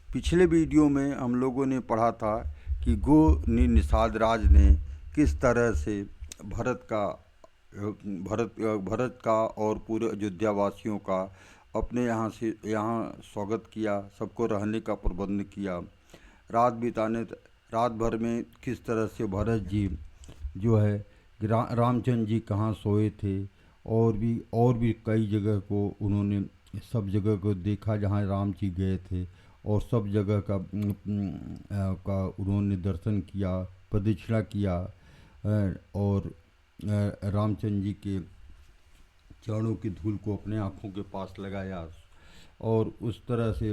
पिछले वीडियो में हम लोगों ने पढ़ा था कि निषाद राज ने किस तरह से भरत का भरत का और पूरे अयोध्या वासियों का अपने यहाँ से यहाँ स्वागत किया, सबको रहने का प्रबंध किया। रात भर में किस तरह से भरत जी जो है रामचंद्र जी कहाँ सोए थे, और भी कई जगह को उन्होंने सब जगह को देखा जहाँ राम जी गए थे, और सब जगह का उन्होंने दर्शन किया, प्रदक्षिणा किया, और रामचंद्र जी के चरणों की धूल को अपने आँखों के पास लगाया, और उस तरह से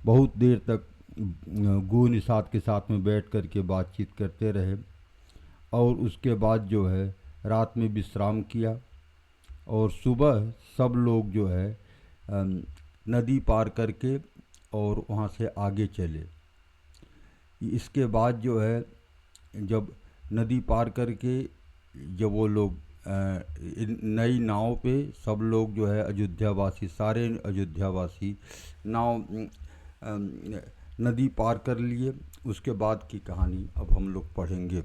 बहुत देर तक गो निषाद के साथ में बैठ कर के बातचीत करते रहे। और उसके बाद जो है रात में विश्राम किया, और सुबह सब लोग जो है नदी पार करके और वहाँ से आगे चले। इसके बाद जो है जब नदी पार करके जब वो लोग नई नाव पे सब लोग जो है अयोध्यावासी, सारे अयोध्यावासी नाव नदी पार कर लिए। उसके बाद की कहानी अब हम लोग पढ़ेंगे।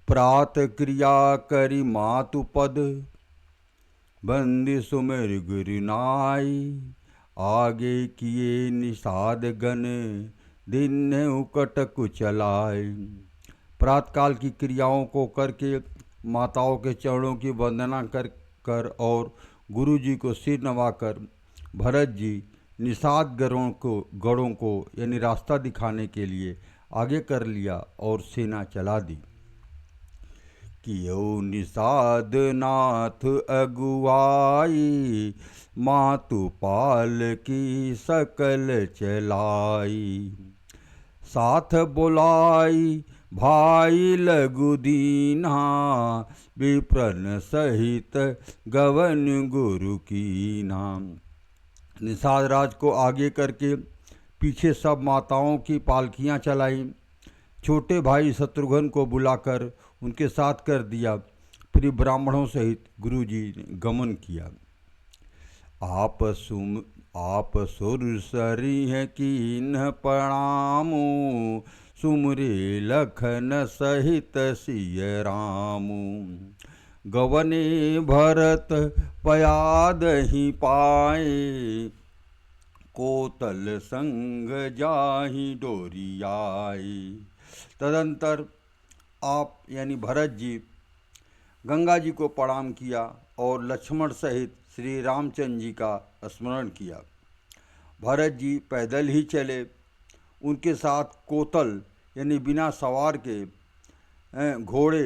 प्रात क्रिया करी मातु पद, बंदी सुमेर गुरु नाई, आगे किए निषाद गण, दिन उकट कुचलाए। प्रातकाल की क्रियाओं को करके माताओं के चरणों की वंदना कर और गुरु जी को सिर नवाकर भरत जी निषाद गढ़ों को यानी रास्ता दिखाने के लिए आगे कर लिया और सेना चला दी। कियो निषाद नाथ अगुआई, मातु पाल की सकल चलाई, साथ बुलाई भाई लघु दीना, विप्रन सहित गवन गुरु की नाम। निषाद राज को आगे करके पीछे सब माताओं की पालकियां चलाई। छोटे भाई शत्रुघ्न को बुलाकर उनके साथ कर दिया। फिर ब्राह्मणों सहित गुरुजी ने गमन किया। आप सुरसरी है कीन प्रणामो, सुमरे लखन सहित सिय रामू, गवने भरत पयाद ही पाए, कोतल संग जाहि डोरियाई। तदंतर आप यानी भरत जी गंगा जी को प्रणाम किया और लक्ष्मण सहित श्री रामचंद्र जी का स्मरण किया। भरत जी पैदल ही चले। उनके साथ कोतल यानी बिना सवार के घोड़े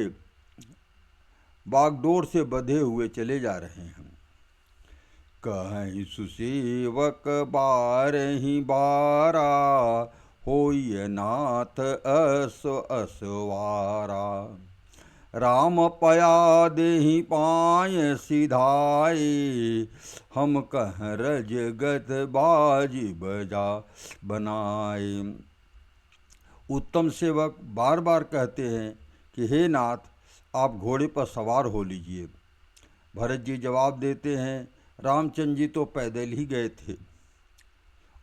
बागडोर से बंधे हुए चले जा रहे हैं। कहीं सुसेवक बारहि बारा, होय नाथ असवारा, राम पया देहि पाय सिधाए, हम कह रज गद बाज बजा बनाए। उत्तम सेवक बार बार कहते हैं कि हे नाथ, आप घोड़े पर सवार हो लीजिए। भरत जी जवाब देते हैं, रामचंद्र जी तो पैदल ही गए थे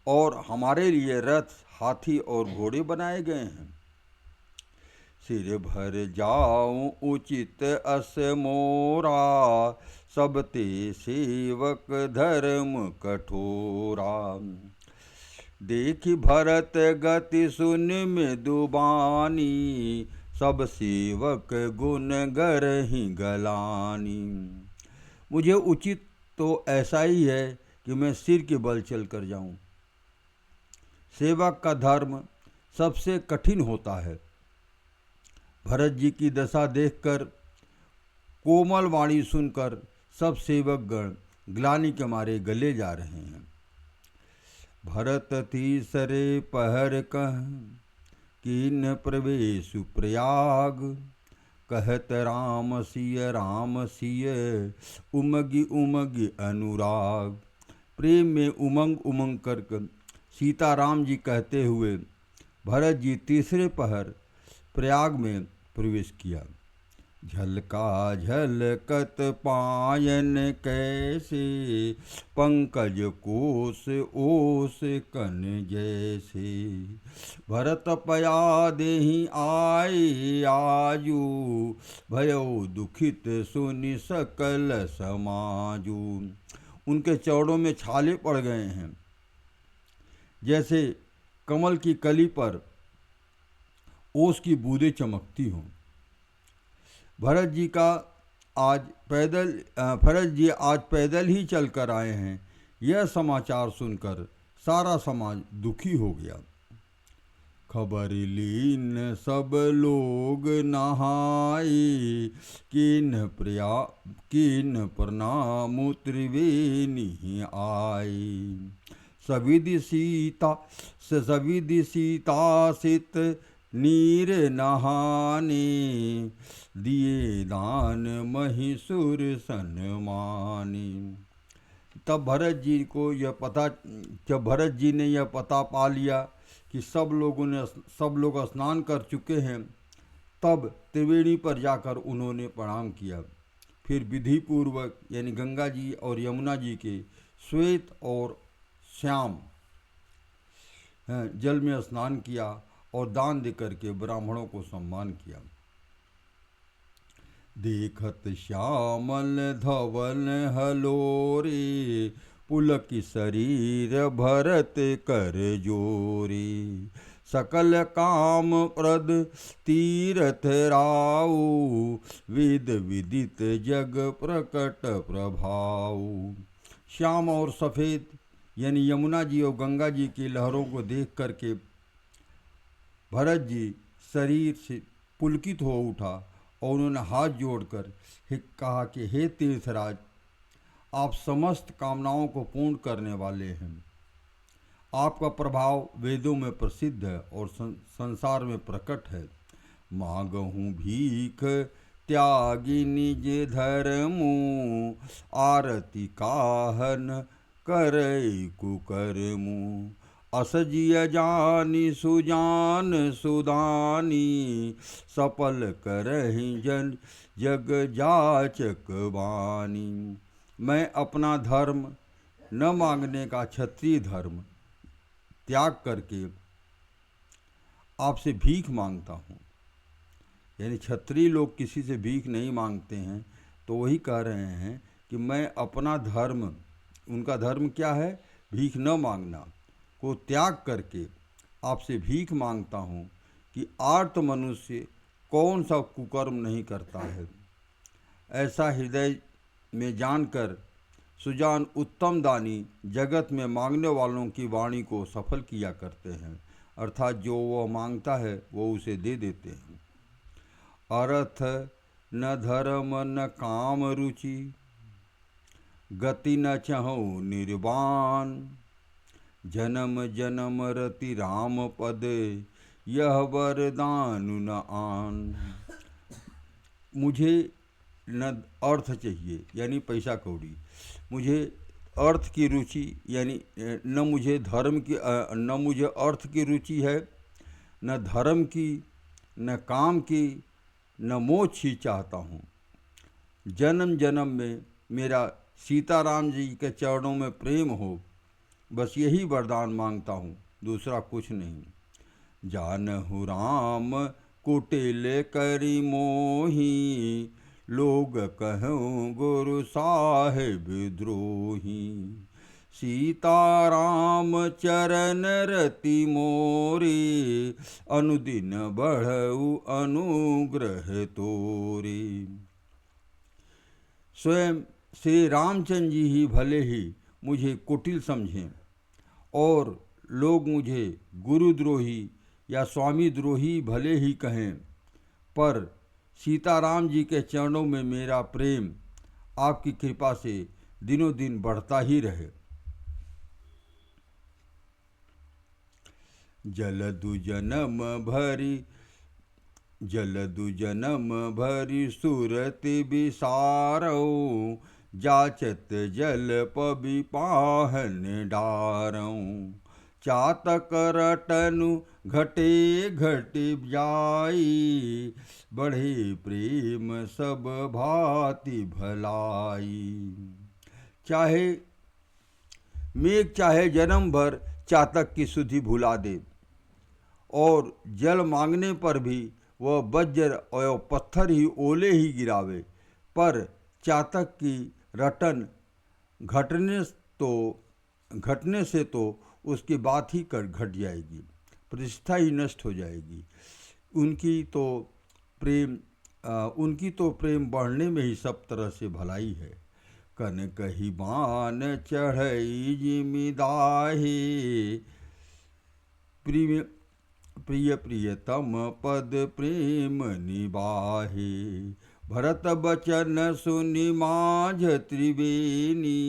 और हमारे लिए रथ, हाथी और घोड़े बनाए गए हैं। सिर भर जाऊं उचित अस मोरा, सब ते सेवक धर्म कठोरा, देखि भरत गति सुन मृदुबानी, सब सेवक गुण गरहि गलानी। मुझे उचित तो ऐसा ही है कि मैं सिर के बल चल कर जाऊं। सेवक का धर्म सबसे कठिन होता है। भरत जी की दशा देखकर, कोमल वाणी सुनकर सब सेवक गण ग्लानि के मारे गले जा रहे हैं। भरत तीसरे पहर कह, कीन प्रवेश प्रयाग, कहत राम सिय, उमगी उमगी अनुराग। प्रेम में उमंग उमंग कर सीताराम जी कहते हुए भरत जी तीसरे पहर प्रयाग में प्रवेश किया। झलका झलकत पायन कैसे, पंकज कोस ओस कन जैसे। भरत पया देहि आए आजू, भयो दुखित सुनि सकल समाजू। उनके चरणों में छाले पड़ गए हैं, जैसे कमल की कली पर ओस की बूंदें चमकती हों। भरत जी का आज भरत जी आज पैदल ही चल कर आए हैं। यह समाचार सुनकर सारा समाज दुखी हो गया। खबर लीन सब लोग नहाए, किन प्रणाम त्रिवेणी आए। सविधि सीता सित नीर नहाने, दिए दान महिषुर सन्मानी। तब जब भरत जी ने यह पता पा लिया कि सब लोग स्नान कर चुके हैं, तब त्रिवेणी पर जाकर उन्होंने प्रणाम किया। फिर विधि पूर्वक यानी गंगा जी और यमुना जी के श्वेत और श्याम जल में स्नान किया और दान देकर के ब्राह्मणों को सम्मान किया। देखत श्यामल धवल हलोरे, पुलक शरीर भरत कर जोरी। सकल काम प्रद तीरथ राऊ, विद विदित जग प्रकट प्रभाऊ। श्याम और सफ़ेद यानी यमुना जी और गंगा जी की लहरों को देख करके भरत जी शरीर से पुलकित हो उठा और उन्होंने हाथ जोड़कर कहा कि हे तीर्थराज, आप समस्त कामनाओं को पूर्ण करने वाले हैं। आपका प्रभाव वेदों में प्रसिद्ध है और संसार में प्रकट है। मांगहूँ भीख त्यागी निज धर्मु, आरती काहन करई कुकर्मु। असजिय जानी सुजान सुदानी, सफल करहि जग जाचक बानी। मैं अपना धर्म न मांगने का क्षत्रिय धर्म त्याग करके आपसे भीख मांगता हूँ। यानी क्षत्रिय लोग किसी से भीख नहीं मांगते हैं, तो वही कह रहे हैं कि मैं अपना धर्म, उनका धर्म क्या है, भीख न मांगना को त्याग करके आपसे भीख मांगता हूँ कि आर्त मनुष्य कौन सा कुकर्म नहीं करता है। ऐसा हृदय में जानकर सुजान उत्तम दानी जगत में मांगने वालों की वाणी को सफल किया करते हैं, अर्थात जो वह मांगता है वो उसे दे देते हैं। अर्थ न धर्म न काम रुचि, गति न चहु निर्वाण। जन्म जन्म रति राम पद, यह वरदान न आन। मुझे न अर्थ चाहिए यानी पैसा कौड़ी, मुझे अर्थ की रुचि यानी न मुझे अर्थ की रुचि है, न धर्म की, न काम की, न मोक्ष ही चाहता हूँ। जन्म जन्म में मेरा सीताराम जी के चरणों में प्रेम हो, बस यही वरदान मांगता हूँ, दूसरा कुछ नहीं। जानहु राम कुटिल करि मोही, लोग कहूँ गुरु साहिब द्रोही। सीताराम चरण रति मोरी, अनुदिन बढ़ऊ अनुग्रह तोरी। स्वयं श्री रामचंद्र जी ही भले ही मुझे कुटिल समझें और लोग मुझे गुरुद्रोही या स्वामी द्रोही भले ही कहें, पर सीताराम जी के चरणों में मेरा प्रेम आपकी कृपा से दिनों दिन बढ़ता ही रहे। जलदु जन्म भरी सुरति विसारौ, जाचत जल पबि पाहन डारौ। चातक रटनु घटे घट जाई, बढ़े प्रेम सब भांति भलाई। चाहे मेघ चाहे जन्म भर चातक की सुधि भुला दे, और जल मांगने पर भी वह वज्र और पत्थर ही ओले ही गिरावे, पर चातक की रटन घटने से तो उसकी बात ही घट जाएगी, प्रतिष्ठा ही नष्ट हो जाएगी। उनकी तो प्रेम बढ़ने में ही सब तरह से भलाई है। कन कही बान चढ़ई जिमिदाहे, प्रिय प्रियतम पद प्रेम निबाहे। भरत बचन सुनि माझ त्रिवेणी,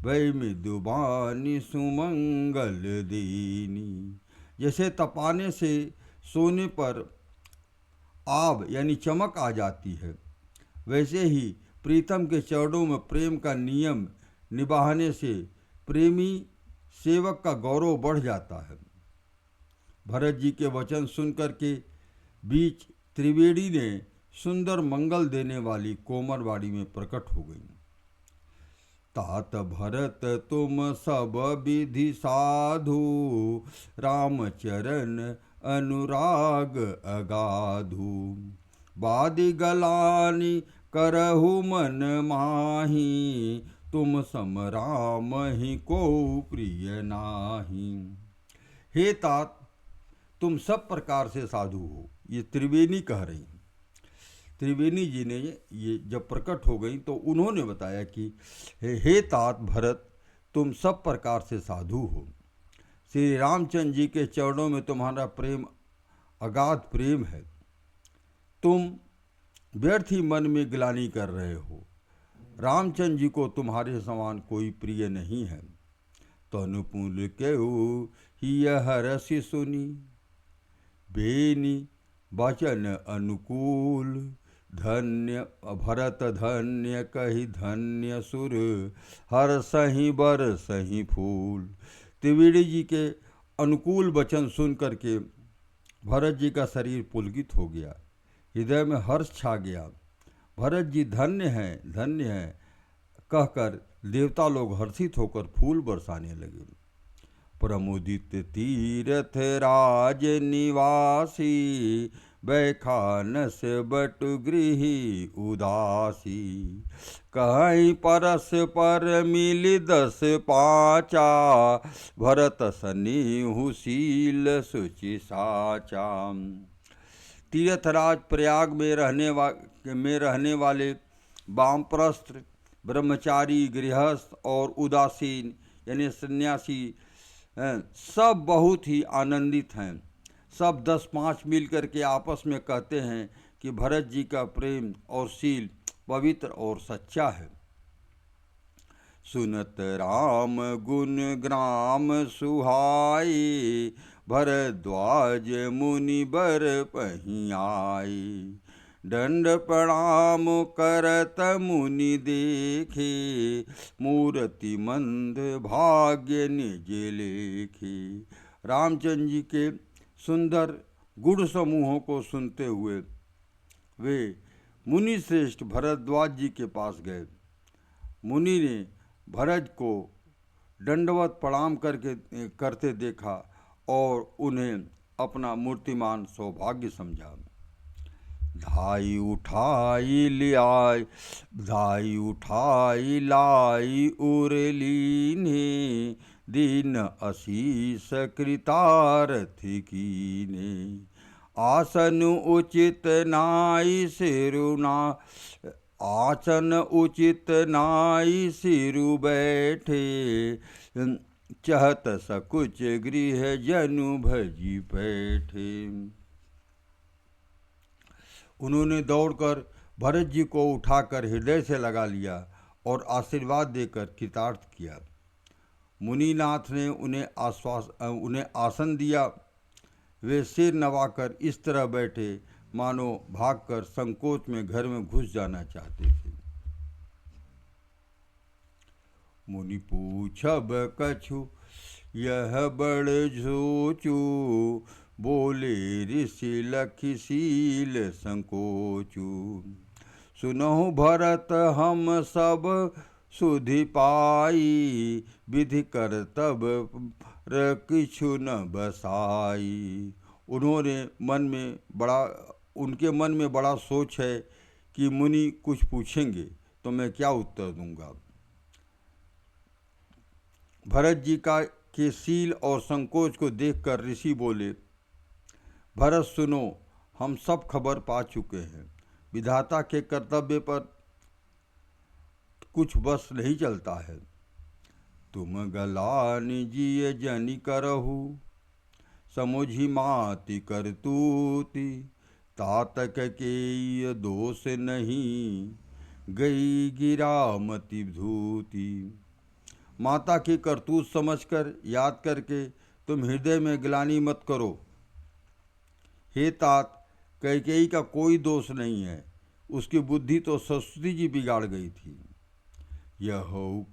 भय मृदुबानी सुमंगल दीनी। जैसे तपाने से सोने पर आभ यानी चमक आ जाती है, वैसे ही प्रीतम के चरणों में प्रेम का नियम निभाने से प्रेमी सेवक का गौरव बढ़ जाता है। भरत जी के वचन सुनकर के बीच त्रिवेणी ने सुंदर मंगल देने वाली कोमल वाणी में प्रकट हो गई। तात भरत तुम सब विधि साधु, रामचरण अनुराग अगाधु। बादि गलानी करहु मन माही, तुम सम राम ही को प्रिय नाही। हे तात, तुम सब प्रकार से साधु हो, ये त्रिवेणी कह रही। त्रिवेणी जी ने ये जब प्रकट हो गई तो उन्होंने बताया कि हे तात भरत, तुम सब प्रकार से साधु हो। श्री रामचंद्र जी के चरणों में तुम्हारा प्रेम अगाध प्रेम है। तुम व्यर्थ ही मन में ग्लानि कर रहे हो। रामचंद्र जी को तुम्हारे समान कोई प्रिय नहीं है। तनुपुल केहू ही हरसि सुनी, बेनी वचन अनुकूल। धन्य भरत धन्य कही धन्य सुर, हर सही बर सही फूल। त्रिवेणी जी के अनुकूल वचन सुन करके भरत जी का शरीर पुलकित हो गया, हृदय में हर्ष छा गया। भरत जी धन्य हैं कहकर देवता लोग हर्षित होकर फूल बरसाने लगे। प्रमुदित तीर्थ राज निवासी, बैखानस बटु गृही उदासी। कहीं परस पर मिली 10 पाचा, भरत सनीहु शील सुचि साचा। तीर्थराज प्रयाग में रहने वाले वामप्रस्थ, ब्रह्मचारी, गृहस्थ और उदासीन यानी सन्यासी सब बहुत ही आनंदित हैं। सब 10-5 मिल करके आपस में कहते हैं कि भरत जी का प्रेम और शील पवित्र और सच्चा है। सुनत राम गुण ग्राम सुहाई, भरद्वाज मुनि बर पहियाई। दंड प्रणाम करत मुनि देखे, मूर्ति मंद भाग्य निज लेखे। रामचंद्र जी के सुंदर गुण समूहों को सुनते हुए वे मुनि श्रेष्ठ भरद्वाज जी के पास गए। मुनि ने भरत को दंडवत प्रणाम करते देखा और उन्हें अपना मूर्तिमान सौभाग्य समझा। धाई उठाई लाई उरलीने, दीन असीस कृतार्थी कीने। आसन उचित नाई सिरु बैठे, चहत सकुच गृह जनु भजी बैठे। उन्होंने दौड़कर भरत जी को उठाकर हृदय से लगा लिया और आशीर्वाद देकर कृतार्थ किया। मुनिनाथ ने उन्हें आसन दिया। वे सिर नवाकर इस तरह बैठे मानो भागकर संकोच में घर में घुस जाना चाहते थे। मुनि पूछब कछु यह बड़ सोचू, बोले ऋषि लखीशील संकोचू। सुनहु भरत हम सब सुधि पाई, विधि कर तब किछु न बसाई। उनके मन में बड़ा सोच है कि मुनि कुछ पूछेंगे तो मैं क्या उत्तर दूंगा। भरत जी के शील और संकोच को देखकर ऋषि बोले, भरत सुनो, हम सब खबर पा चुके हैं। विधाता के कर्तव्य पर कुछ बस नहीं चलता है। तुम गलानि जिय जनि करहु, समुझि माति करतूति। तातक के दोष नहीं, गई गिरामति धूति। माता की करतूत समझकर याद करके तुम हृदय में ग्लानि मत करो। हे तात, कैकेयी का कोई दोष नहीं है, उसकी बुद्धि तो सरस्वती जी बिगाड़ गई थी। यहु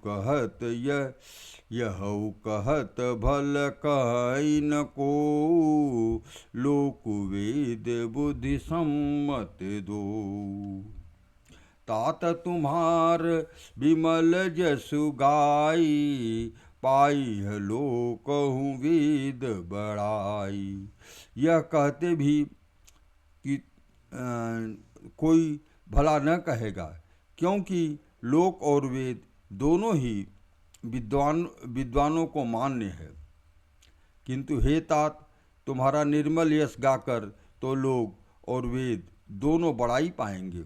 कहत भल कहि न को, लोक वेद बुद्धि सम्मत दो। तात तुम्हार विमल जसु गाई, पाई है लोकहु वेद बड़ाई। यह कहते भी कि कोई भला न कहेगा, क्योंकि लोक और वेद दोनों ही विद्वानों को मान्य है। किंतु हे तात, तुम्हारा निर्मल यश गाकर तो लोक और वेद दोनों बड़ाई पाएंगे।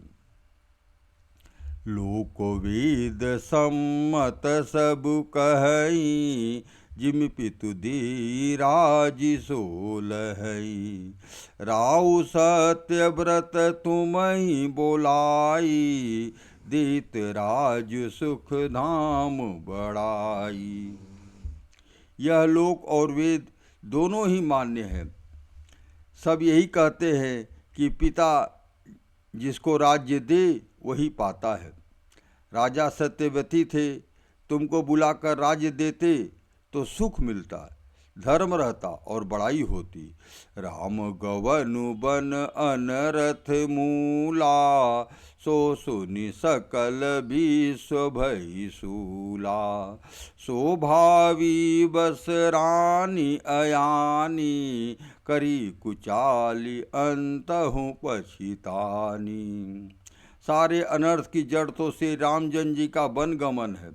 लोक वेद सम्मत सब कहई, जिम पितु दी राज सोलहई। राउ सत्य व्रत तुम्हि बोलाई, देत राज सुख धाम बड़ाई। यह लोक और वेद दोनों ही मान्य है। सब यही कहते हैं कि पिता जिसको राज्य दे वही पाता है। राजा सत्यवती थे, तुमको बुलाकर राज्य देते तो सुख मिलता, धर्म रहता और बड़ाई होती। राम गवनु बन अनरथ मूला, सो सुनि सकल विश्व भई सूला। सो भावी बस रानी अयानी, करी कुचाली अंतहु पछितानी। सारे अनर्थ की जड़ तो श्री रामचंद्र जी का वन गमन है,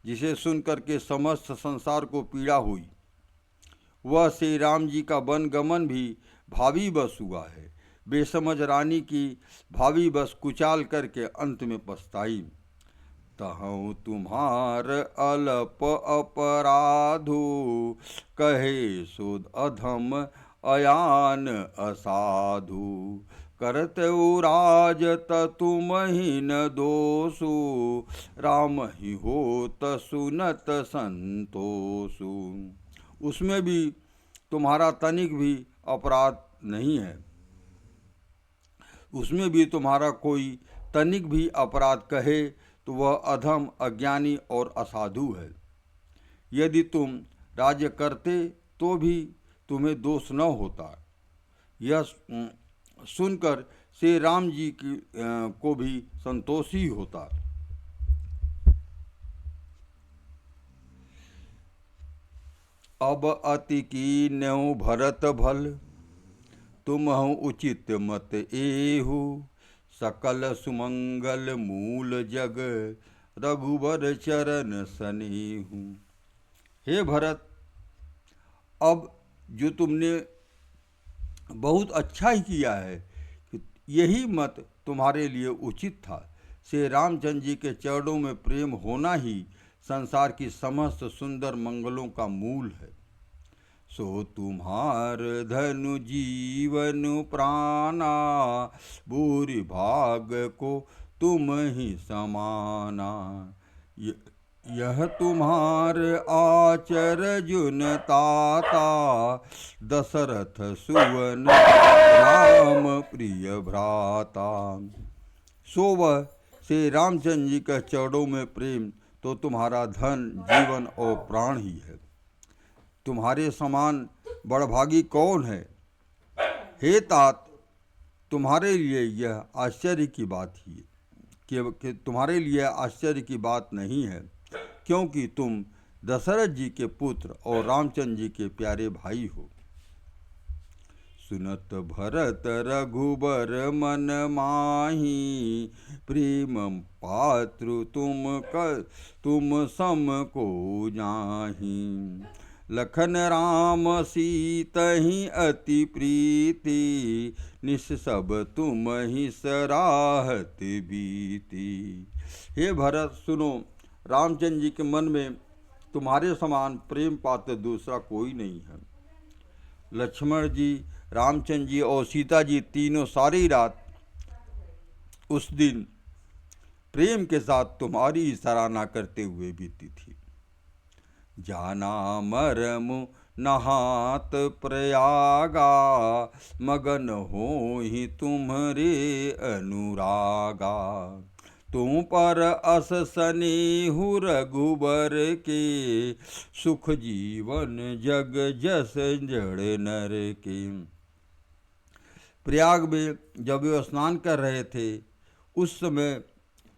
जिसे सुनकर के समस्त संसार को पीड़ा हुई। वह श्री राम जी का वन गमन भी भावी बस हुआ है। बेसमझ रानी की भावी बस कुचाल करके अंत में पछताई। तहु तुम्हार अल्प अपराधु, कहे सुध अधम अयान असाधु। करत राज तुम ही न दोषु, राम ही होत सुनत संतोषु। उसमें भी तुम्हारा तनिक भी अपराध नहीं है, उसमें भी तुम्हारा कोई तनिक भी अपराध कहे तो वह अधम, अज्ञानी और असाधु है। यदि तुम राज्य करते तो भी तुम्हें दोष न होता। यह सुनकर श्री राम जी को भी संतोष ही होता। अब अति कीन्यौ भरत भल, तुमहु उचित मत एहु। सकल सुमंगल मूल जग, रघुबर चरण सनेहु। हे भरत, अब जो तुमने बहुत अच्छा ही किया है, यही मत तुम्हारे लिए उचित था। श्री रामचंद्र जी के चरणों में प्रेम होना ही संसार की समस्त सुंदर मंगलों का मूल है। सो तुम्हार धनु जीवन प्राणा, बुरी भाग को तुम ही समाना। यह तुम्हार आचर जुन ताता, दशरथ सुवन राम प्रिय भ्राता। सो वह श्री रामचंद्र जी के चरणों में प्रेम तो तुम्हारा धन, जीवन और प्राण ही है। तुम्हारे समान बड़भागी कौन है। हे तात, तुम्हारे लिए यह आश्चर्य की बात ही कि तुम्हारे लिए आश्चर्य की बात नहीं है, क्योंकि तुम दशरथ जी के पुत्र और रामचंद्र जी के प्यारे भाई हो। सुनत भरत रघुबर मन माही, प्रेम पात्र तुम सम को जाही। लखन राम सीतहि अति प्रीति, निस सब तुम ही सराहत बीती। हे भरत, सुनो, रामचंद्र जी के मन में तुम्हारे समान प्रेम पात्र दूसरा कोई नहीं है। लक्ष्मण जी, रामचंद्र जी और सीता जी तीनों सारी रात उस दिन प्रेम के साथ तुम्हारी सराहना करते हुए बीती थी। जाना मरम नहात प्रयागा, मगन हो ही तुम्हारे अनुरागा। तुम पर अस स्नेहु रघुबर के, सुख जीवन जग जस जड़ नर के। प्रयाग में जब वे स्नान कर रहे थे, उस समय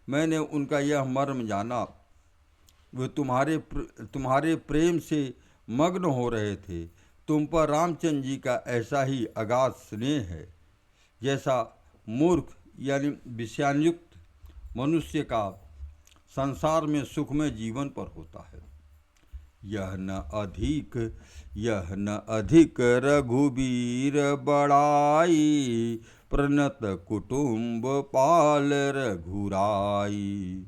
मैंने उनका यह मर्म जाना। वे तुम्हारे प्रेम से मग्न हो रहे थे। तुम पर रामचंद्र जी का ऐसा ही अगाध स्नेह है, जैसा मूर्ख यानी विषयानुयुक्त मनुष्य का संसार में सुखमय जीवन पर होता है। यह न अधिक रघुबीर बड़ाई, प्रणत कुटुंब पाल रघुराई।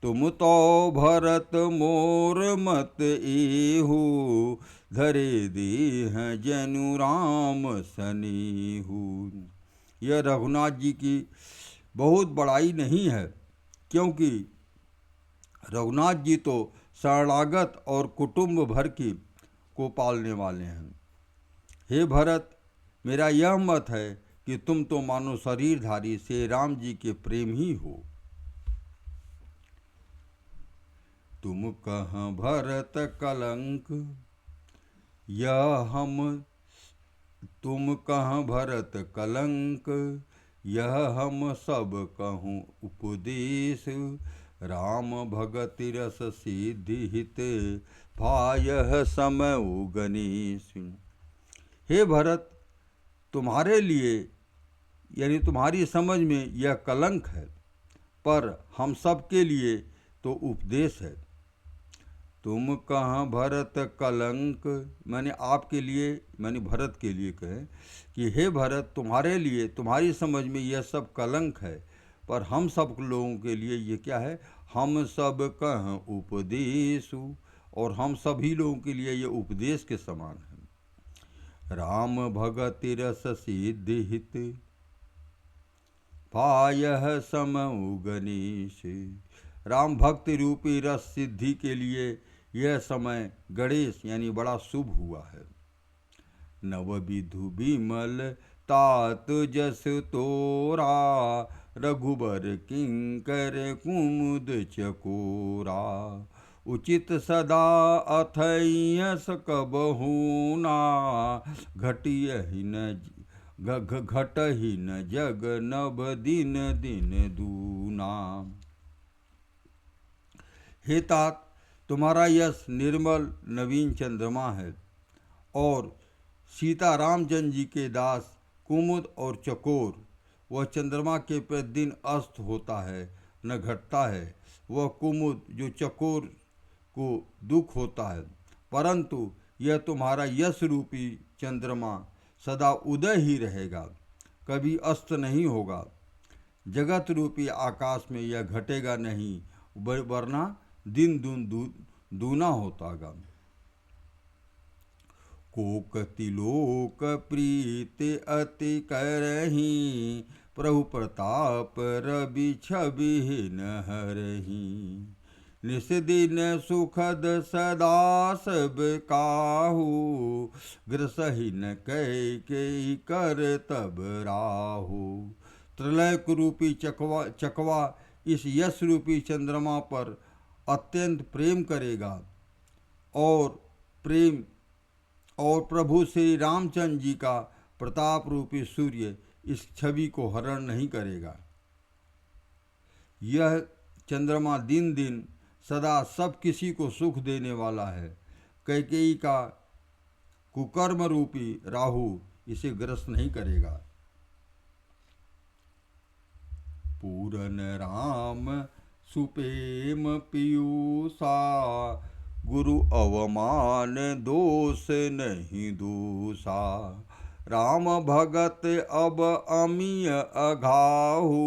तुम तो भरत मोर मत एहू, धरे देह जनु राम सनेहू। यह रघुनाथ जी की बहुत बड़ाई नहीं है, क्योंकि रघुनाथ जी तो शरणागत और कुटुंब भर की को पालने वाले हैं। हे भरत, मेरा यह मत है कि तुम तो मानो शरीरधारी से राम जी के प्रेम ही हो। तुम कहाँ भरत कलंक, तुम कहाँ भरत कलंक, यह हम सब कहूँ उपदेश। राम भगति रस सिद्धि हित, भायः समय गणेश। हे भरत, तुम्हारे लिए यानी तुम्हारी समझ में यह कलंक है, पर हम सब के लिए तो उपदेश है। तुम कहाँ भरत कलंक, मैंने आपके लिए, मैंने भरत के लिए कहे कि हे भरत, तुम्हारे लिए तुम्हारी समझ में यह सब कलंक है, पर हम सब लोगों के लिए ये क्या है, हम सब कहाँ उपदेश, और हम सभी लोगों के लिए ये उपदेश के समान है। राम भगति रस सिद्धि हित, भायः समउ गणेश। राम भक्ति रूपी रस सिद्धि के लिए यह समय गणेश यानी बड़ा शुभ हुआ है। नव विधु विमल तात जस तोरा, रघुबर किंकर कुमुद चकोरा। उचित सदा अथयस कबहूना, घटहि न जग नभ दिन दिन दूना। हे तात, तुम्हारा यश निर्मल नवीन चंद्रमा है, और सीता रामचंद्र जी के दास कुमुद और चकोर, वह चंद्रमा के प्रतिदिन अस्त होता है न घटता है। वह कुमुद जो चकोर को दुख होता है, परंतु यह तुम्हारा यश रूपी चंद्रमा सदा उदय ही रहेगा, कभी अस्त नहीं होगा। जगत रूपी आकाश में यह घटेगा नहीं, वरना दिन दूना होतागा। कोकति लोक प्रीति अति करही, प्रभु प्रताप रवि छवि न हरही। निस दिन सुखद सदा सब काहू, ग्रसहि न कई कर तब राहु। त्रिलोक रूपी चकवा इस यश रूपी चंद्रमा पर अत्यंत प्रेम करेगा, और प्रेम और प्रभु श्री रामचंद्र जी का प्रताप रूपी सूर्य इस छवि को हरण नहीं करेगा। यह चंद्रमा दिन दिन सदा सब किसी को सुख देने वाला है। कैकेयी का कुकर्म रूपी राहु इसे ग्रस्त नहीं करेगा। पूरन राम सुपेम पीयूषा, गुरु अवमान दोष नहीं दूषा। राम भगत अब अमीय अघाहु,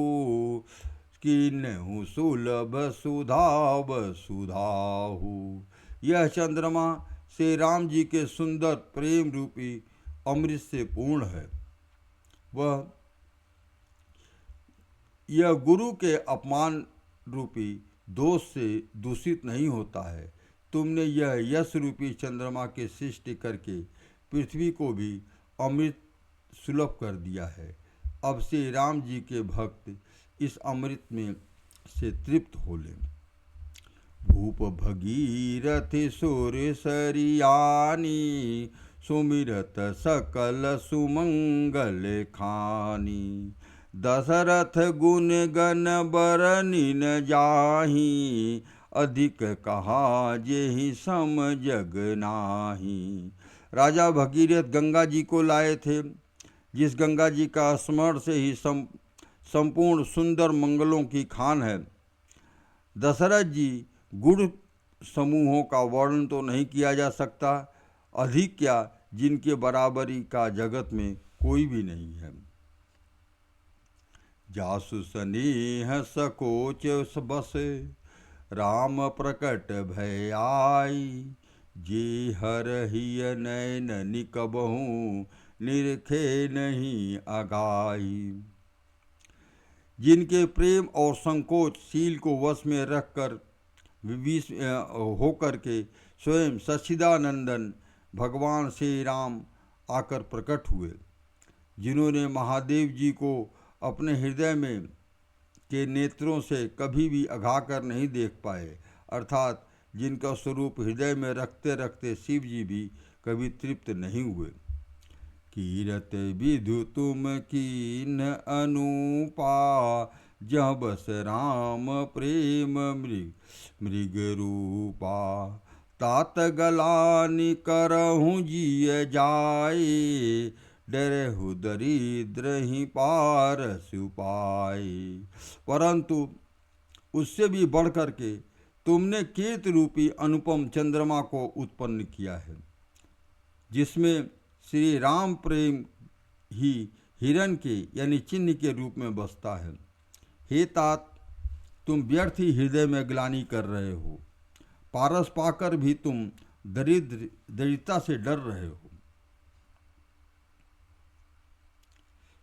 किन्हु सुलभ सुधाव सुधाहु। यह चंद्रमा श्री राम जी के सुंदर प्रेम रूपी अमृत से पूर्ण है। वह यह गुरु के अपमान रूपी दोष से दूषित नहीं होता है। तुमने यह यश रूपी चंद्रमा के सृष्टि करके पृथ्वी को भी अमृत सुलभ कर दिया है। अब श्री राम जी के भक्त इस अमृत में से तृप्त हो लें। भूप भगीरथ सुर सरियानी, सुमिरत सकल सुमंगल खानी। दशरथ गुण गण बरनि न जाहि, अधिक कहा जेहि सम जग नाही। राजा भगीरथ गंगा जी को लाए थे, जिस गंगा जी का स्मरण से ही संपूर्ण सुंदर मंगलों की खान है। दशरथ जी गुण समूहों का वर्णन तो नहीं किया जा सकता, अधिक क्या जिनके बराबरी का जगत में कोई भी नहीं है। जासु स्नेह सकोच बस, राम प्रकट भय आई। जे हरहिय नैन निकबहूँ, निरखे नहीं अगाई। जिनके प्रेम और संकोच शील को वश में रखकर विविश होकर के स्वयं सच्चिदानंदन भगवान श्री राम आकर प्रकट हुए। जिन्होंने महादेव जी को अपने हृदय में के नेत्रों से कभी भी अघा कर नहीं देख पाए, अर्थात जिनका स्वरूप हृदय में रखते रखते शिव जी भी कभी तृप्त नहीं हुए। कीरत विधु तुम कीन अनुपा, जह बस राम प्रेम मृग रूपा। तात गलानि करहु जिय जाए, डरहु दरिद्र ही पारसु पाए। परंतु उससे भी बढ़ कर के तुमने कीर्ति रूपी अनुपम चंद्रमा को उत्पन्न किया है, जिसमें श्री राम प्रेम ही हिरण के यानी चिन्ह के रूप में बसता है। हे तात, तुम व्यर्थ ही हृदय में ग्लानि कर रहे हो, पारस पाकर भी तुम दरिद्रता से डर रहे हो।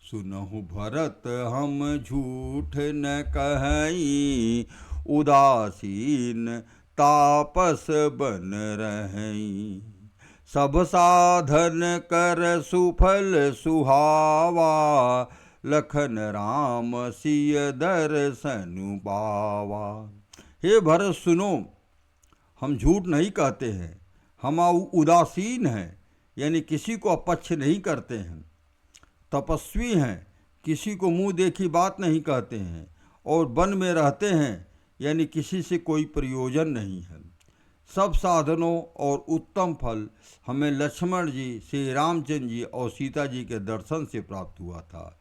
सुनहु भरत हम झूठ न कहई, उदासीन तापस बन रहई। सब साधन कर सुफल सुहावा, लखन राम सिय दर्शन पावा। हे भरत सुनो, हम झूठ नहीं कहते हैं, हम उदासीन हैं यानी किसी को अपक्ष नहीं करते हैं। तपस्वी हैं, किसी को मुंह देखी बात नहीं कहते हैं। और वन में रहते हैं यानी किसी से कोई प्रयोजन नहीं है। सब साधनों और उत्तम फल हमें लक्ष्मण जी, श्री रामचंद्र जी और सीता जी के दर्शन से प्राप्त हुआ था।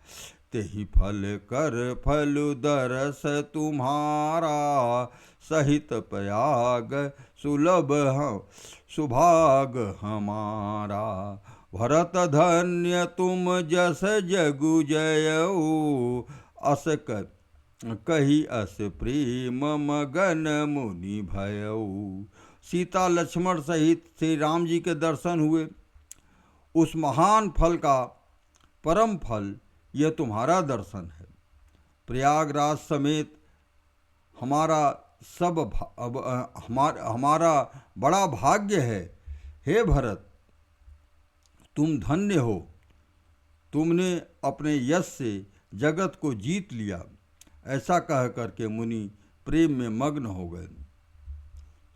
तेहि फल कर फल दरस तुम्हारा, सहित प्रयाग सुलभ सुभाग हमारा। भरत धन्य तुम जस जगु जयऊ, अस कही अस प्रेम मगन मुनि भयऊ। सीता लक्ष्मण सहित श्री राम जी के दर्शन हुए। उस महान फल का परम फल यह तुम्हारा दर्शन है। प्रयागराज समेत हमारा हमारा बड़ा भाग्य है। हे भरत, तुम धन्य हो, तुमने अपने यश से जगत को जीत लिया। ऐसा कह करके मुनि प्रेम में मग्न हो गए।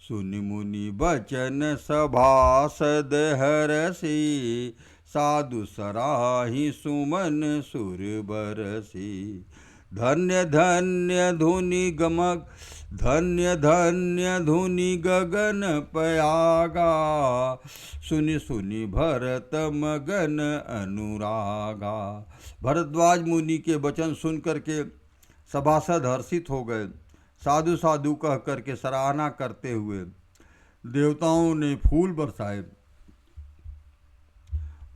सुनि मुनि बचन सभासद हरसि, साधु सराहि सुमन सुर बरसी। धन्य धन्य धुनि गमक, धन्य धन्य धुनि गगन पयागा, सुनि सुनि भरत मगन अनुरागा। भरद्वाज मुनि के वचन सुन करके सभासद हर्षित हो गए। साधु साधु कह करके सराहना करते हुए देवताओं ने फूल बरसाए।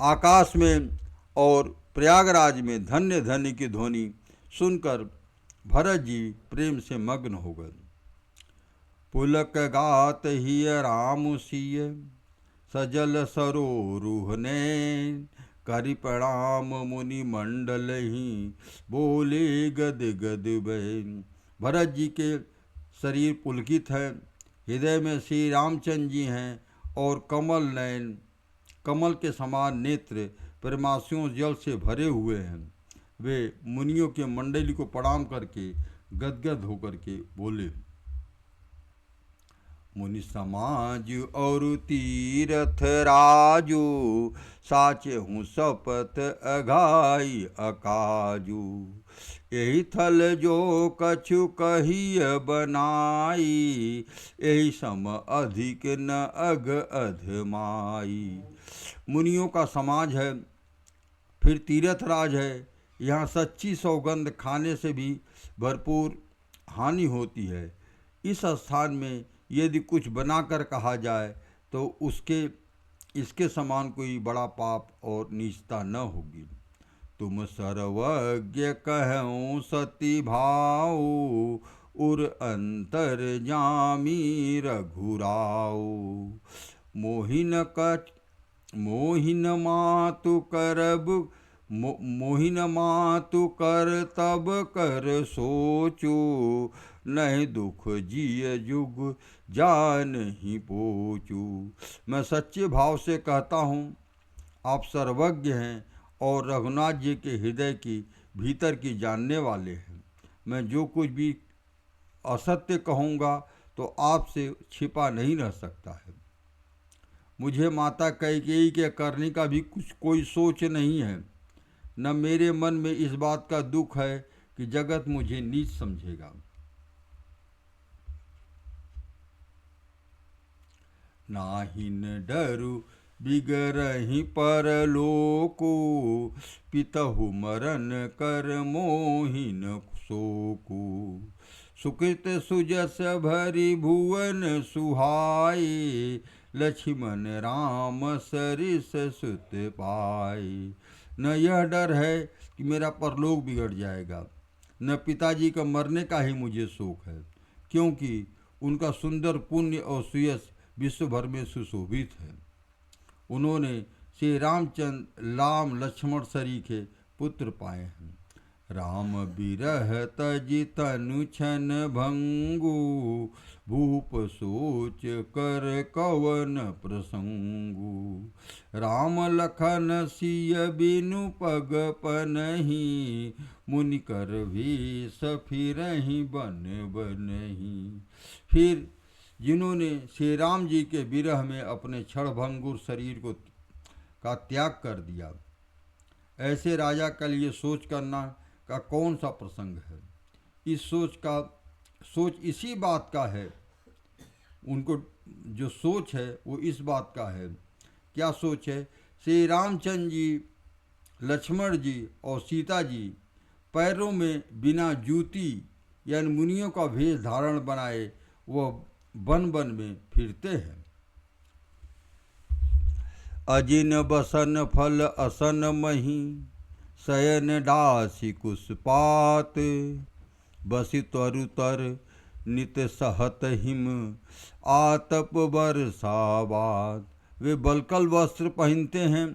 आकाश में और प्रयागराज में धन्य धन्य की ध्वनि सुनकर भरत जी प्रेम से मग्न हो गए। पुलक गात ही राम सिय, सजल सरोरुहने, करि प्रणाम मुनि मंडल ही, बोले गद गद बैन। भरत जी के शरीर पुलकित है, हृदय में श्री रामचंद्र जी हैं और कमल नयन, कमल के समान नेत्र प्रेमास्यों जल से भरे हुए हैं। वे मुनियों के मंडली को प्रणाम करके गदगद होकर के बोले, मुनि समाज और तीरथ राजू, साचे हूँ शपथ अघाई अकाजू। यही थल जो कछु कहिय बनाई, यही सम अधिक न अग अधमाई। मुनियों का समाज है, फिर तीर्थ राज है। यहाँ सच्ची सौगंध खाने से भी भरपूर हानि होती है। इस स्थान में यदि कुछ बनाकर कहा जाए तो इसके समान कोई बड़ा पाप और नीचता न होगी। तुम सर्वज्ञ कहूँ सती भाऊ, उर अंतर जामी रघुराऊ। मोहिन मातु करब, मोहिन मातु कर तब कर सोचू, नहीं दुख जिय जुग जान ही पोचू। मैं सच्चे भाव से कहता हूँ, आप सर्वज्ञ हैं और रघुनाथ जी के हृदय की भीतर की जानने वाले हैं। मैं जो कुछ भी असत्य कहूँगा तो आपसे छिपा नहीं रह सकता है। मुझे माता कैकेयी के करने का भी कोई सोच नहीं है, न मेरे मन में इस बात का दुख है कि जगत मुझे नीच समझेगा। नाहिन डरु बिगरहि परलोकु, पितहु मरन कर मोहिन शोकु। सुकृत सुजस भरि भुवन सुहाई, लक्ष्मण राम सरिस सुत पाई। न यह डर है कि मेरा परलोक बिगड़ जाएगा, न पिताजी का मरने का ही मुझे शोक है, क्योंकि उनका सुंदर पुण्य और सुयश विश्व भर में सुशोभित है। उन्होंने श्री रामचंद्र राम लक्ष्मण सरीखे पुत्र पाए हैं। राम बिरह तजि तनु छन भंगु, भूप सोच कर कवन प्रसंगु। राम लखन सिय बिनु पग पनहि, मुनि कर भी सफिरहि बन बनहि। फिर जिन्होंने श्री राम जी के विरह में अपने क्षणभंगुर शरीर का त्याग कर दिया, ऐसे राजा के लिए सोच करना का कौन सा प्रसंग है। इस सोच इसी बात का है, उनको जो सोच है वो इस बात का है। क्या सोच है? श्री रामचंद्र जी, लक्ष्मण जी और सीता जी पैरों में बिना जूती यानी मुनियों का भेष धारण बनाए वह वन वन में फिरते हैं। अजिन बसन फल असन मही, शयन डासी कुशपात। बसी तरुतर नित सहत हिम, आतप बरसाबात। वे बलकल वस्त्र पहनते हैं,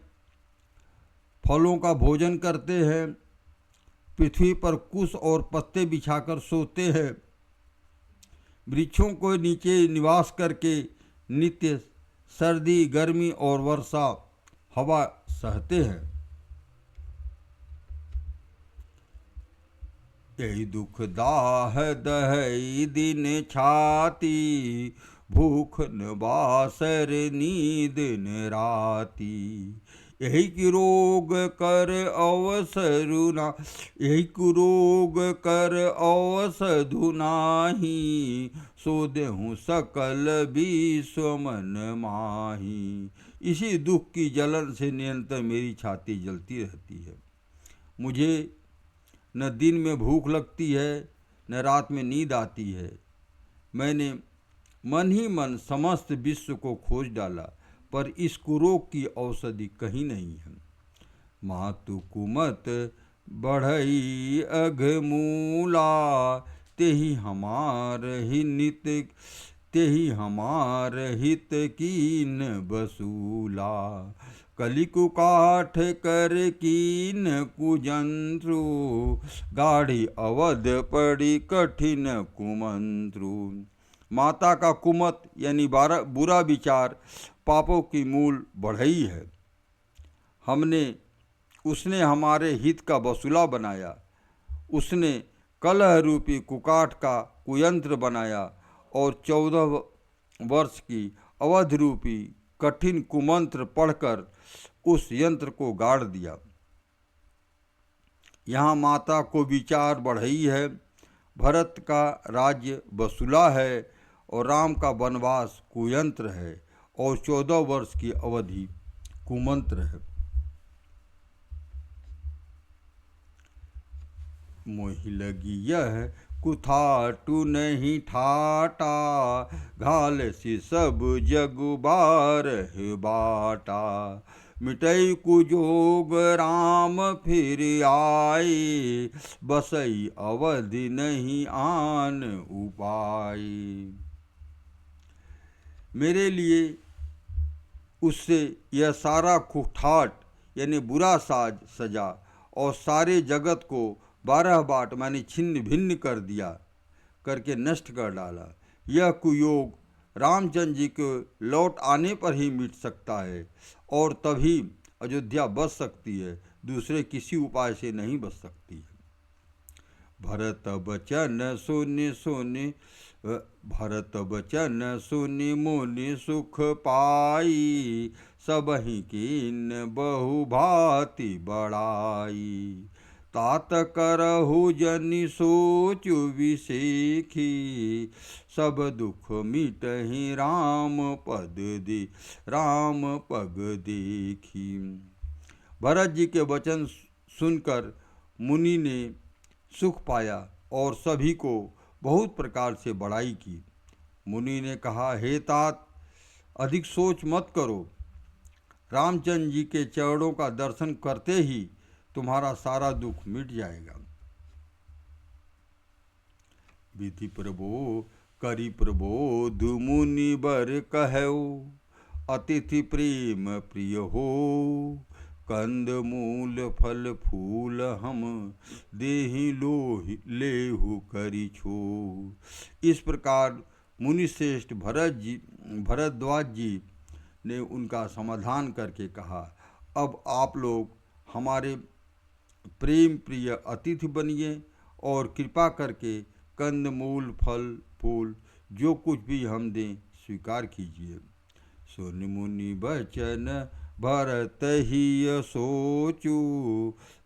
फलों का भोजन करते हैं, पृथ्वी पर कुश और पत्ते बिछाकर सोते हैं, वृक्षों को नीचे निवास करके नित्य सर्दी गर्मी और वर्षा हवा सहते हैं। यही दुख दाह दहई दिन छाती, भूख न बासर नींद न राती। यही कि रोग कर अवसरु ना, यही कि रोग कर अवसधु नाही, सो देहूँ सकल विश्व मन माही। इसी दुख की जलन से निरंतर मेरी छाती जलती रहती है। मुझे न दिन में भूख लगती है, न रात में नींद आती है। मैंने मन ही मन समस्त विश्व को खोज डाला, पर इस कुरोग की औषधि कहीं नहीं है। मातु कुमत बढ़ई अघमूला, तेहि हमार ही नित, तेहि हमार हित कीन बसूला। कलिकु काठ कर कीन कुजंत्रु, गाढ़ी अवध पड़ी कठिन कुमंत्रु। माता का कुमत यानी बुरा विचार पापों की मूल बढ़ई है। उसने हमारे हित का वसूला बनाया। उसने कलह रूपी कुकाठ का कुयंत्र बनाया और 14 वर्ष की अवध रूपी कठिन कुमंत्र पढ़कर उस यंत्र को गाड़ दिया। यहाँ माता को विचार बढ़ई है, भरत का राज्य वसूला है और राम का वनवास कुयंत्र है और 14 वर्ष की अवधि कुमंत्र है। मोहि लगी यह कुथाटु नहीं ठाटा, घाल सी सब जगु बारह बाटा। मिटई कुजोग राम फिर आए, बसई अवधि नहीं आन उपाय। मेरे लिए उससे यह सारा कुठाट यानी बुरा साज सजा और सारे जगत को 12 बाट माने छिन्न भिन्न कर दिया, करके नष्ट कर डाला। यह कुयोग रामचंद्र जी के लौट आने पर ही मिट सकता है और तभी अयोध्या बच सकती है, दूसरे किसी उपाय से नहीं बच सकती है। भरत बचन सुनि सुनि, भरत बचन सुनि मुनि सुख पाई, सबहि कीन बहु भांति बड़ाई। तात करहु जनि सोचु विसेखी, सब दुख मिटहि राम पद दे, राम पग देखी। भरत जी के वचन सुनकर मुनि ने सुख पाया और सभी को बहुत प्रकार से बड़ाई की। मुनि ने कहा, हे तात, अधिक सोच मत करो, रामचंद्र जी के चरणों का दर्शन करते ही तुम्हारा सारा दुख मिट जाएगा। विधि प्रबो करि प्रबोध मुनि बर कहौ, अतिथि प्रेम प्रिय हो, कंद मूल फल फूल हम देहि लोहि लेहु करि छो। इस प्रकार मुनिश्रेष्ठ भरद्वाज जी ने उनका समाधान करके कहा, अब आप लोग हमारे प्रेम प्रिय अतिथि बनिए और कृपा करके कंद मूल फल फूल जो कुछ भी हम दें स्वीकार कीजिए। सुन मुनि बचन भरत ही सोचू,